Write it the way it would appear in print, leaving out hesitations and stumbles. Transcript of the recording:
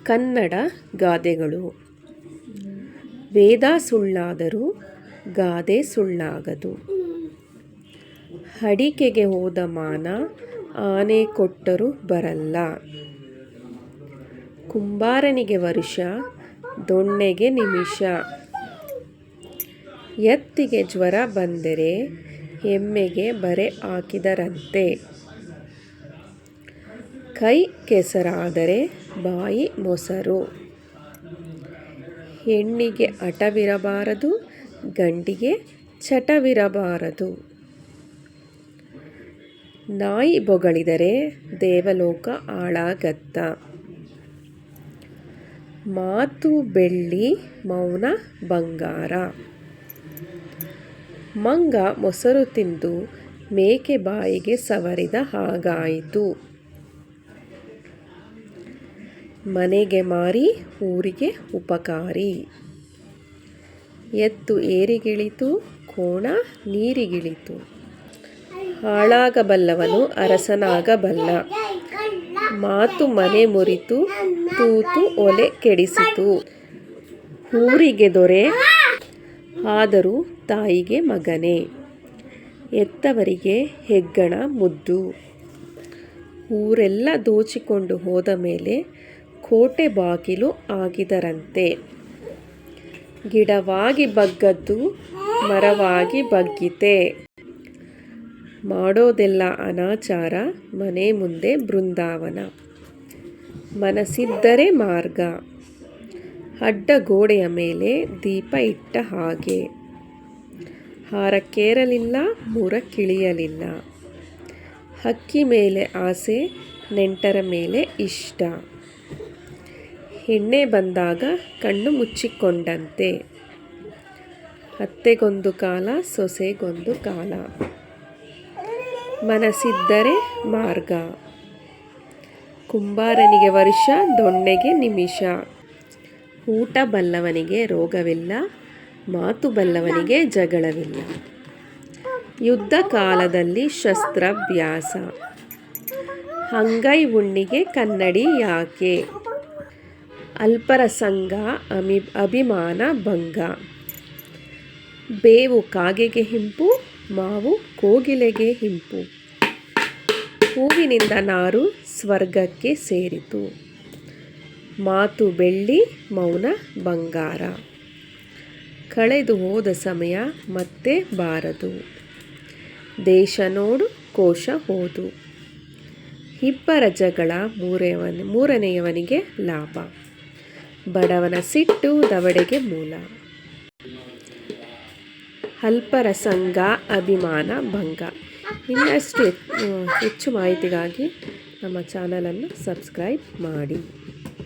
ಕನ್ನಡ ಗಾದೆಗಳು. ವೇದ ಸುಳ್ಳಾದರೂ ಗಾದೆ ಸುಳ್ಳಾಗದು. ಅಡಿಕೆಗೆ ಹೋದ ಮಾನ ಆನೆ ಕೊಟ್ಟರೂ ಬರಲ್ಲ. ಕುಂಬಾರನಿಗೆ ವರ್ಷ ದೊಣ್ಣೆಗೆ ನಿಮಿಷ. ಎತ್ತಿಗೆ ಜ್ವರ ಬಂದರೆ ಎಮ್ಮೆಗೆ ಬರೆ ಹಾಕಿದರಂತೆ. ಕೈ ಕೆಸರಾದರೆ ಬಾಯಿ ಮೊಸರು. ಹೆಣ್ಣಿಗೆ ಹಠವಿರಬಾರದು, ಗಂಡಿಗೆ ಚಟವಿರಬಾರದು. ನಾಯಿ ಬೊಗಳಿದರೆ ದೇವಲೋಕ ಹಾಳಾಗತ್ತ. ಮಾತು ಬೆಳ್ಳಿ, ಮೌನ ಬಂಗಾರ. ಮಂಗ ಮೊಸರು ತಿಂದು ಮೇಕೆ ಬಾಯಿಗೆ ಸವರಿದ ಹಾಗಾಯಿತು. ಮನೆಗೆ ಮಾರಿ ಊರಿಗೆ ಉಪಕಾರಿ. ಎತ್ತು ಏರಿಗಿಳಿತು, ಕೋಣ ನೀರಿಗಿಳಿತು. ಹಾಳಾಗಬಲ್ಲವನು ಅರಸನಾಗಬಲ್ಲ. ಮಾತು ಮನೆ ಮುರಿತು, ತೂತು ಒಲೆ ಕೆಡಿಸಿತು. ಊರಿಗೆ ದೊರೆ ಆದರೂ ತಾಯಿಗೆ ಮಗನೇ. ಹೆತ್ತವರಿಗೆ ಹೆಗ್ಗಣ ಮುದ್ದು. ಊರೆಲ್ಲ ದೋಚಿಕೊಂಡು ಹೋದ ಮೇಲೆ ಕೋಟೆ ಬಾಗಿಲು ಆಗಿದರಂತೆ. ಗಿಡವಾಗಿ ಬಗ್ಗದ್ದು ಮರವಾಗಿ ಬಗ್ಗಿತೆ. ಮಾಡೋದೆಲ್ಲ ಅನಾಚಾರ, ಮನೆ ಮುಂದೆ ಬೃಂದಾವನ. ಮನಸ್ಸಿದ್ದರೆ ಮಾರ್ಗ, ಅಡ್ಡ ಗೋಡೆಯ ಮೇಲೆ ದೀಪ ಇಟ್ಟ ಹಾಗೆ. ಹಾರಕ್ಕೇರಲಿಲ್ಲ, ಮೂರಕ್ಕಿಳಿಯಲಿಲ್ಲ. ಹಕ್ಕಿ ಮೇಲೆ ಆಸೆ, ನೆಂಟರ ಮೇಲೆ ಇಷ್ಟ. ಎಣ್ಣೆ ಬಂದಾಗ ಕಣ್ಣು ಮುಚ್ಚಿಕೊಂಡಂತೆ. ಅತ್ತೆಗೊಂದು ಕಾಲ, ಸೊಸೆಗೊಂದು ಕಾಲ. ಮನಸ್ಸಿದ್ದರೆ ಮಾರ್ಗ. ಕುಂಬಾರನಿಗೆ ವರ್ಷ, ದೊಣ್ಣೆಗೆ ನಿಮಿಷ. ಊಟ ಬಲ್ಲವನಿಗೆ ರೋಗವಿಲ್ಲ, ಮಾತು ಬಲ್ಲವನಿಗೆ ಜಗಳವಿಲ್ಲ. ಯುದ್ಧ ಕಾಲದಲ್ಲಿ ಶಸ್ತ್ರಾಭ್ಯಾಸ. ಅಂಗೈ ಹುಣ್ಣಿಗೆ ಕನ್ನಡಿ ಯಾಕೆ. ಅಲ್ಪರ ಸಂಗ ಅಭಿಮಾನ ಭಂಗ. ಬೇವು ಕಾಗೆಗೆ ಹಿಂಪು, ಮಾವು ಕೋಗಿಲೆಗೆ ಹಿಂಪು. ಹೂವಿನಿಂದ ನಾರು ಸ್ವರ್ಗಕ್ಕೆ ಸೇರಿತು. ಮಾತು ಬೆಳ್ಳಿ, ಮೌನ ಬಂಗಾರ. ಕಳೆದು ಹೋದ ಸಮಯ ಮತ್ತೆ ಬಾರದು. ದೇಶ ನೋಡು, ಕೋಶ ಓದು. ಇಬ್ಬರ ಜಗಳ ಮೂರನೆಯವನಿಗೆ ಲಾಭ. ಬಡವನ ಸಿಟ್ಟು ದವಡೆಗೆ ಮೂಲ. ಅಲ್ಪರ ಸಂಗ ಅಭಿಮಾನ ಭಂಗ. ಇನ್ನಷ್ಟು ಹೆಚ್ಚು ಮಾಹಿತಿಗಾಗಿ ನಮ್ಮ ಚಾನಲನ್ನು ಸಬ್ಸ್ಕ್ರೈಬ್ ಮಾಡಿ.